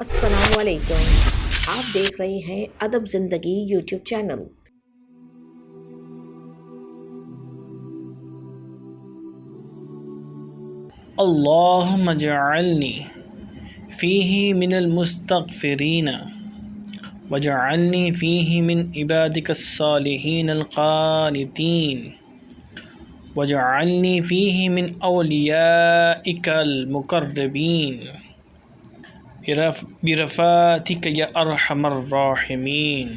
السلام علیکم، آپ دیکھ رہے ہیں ادب زندگی یوٹیوب چینل۔ اللهم اجعلني فيه من المستغفرين واجعلني فيه من عبادك الصالحين القانتين واجعلني فيه من أوليائك المقربين برفاتك يا أرحم الراحمين۔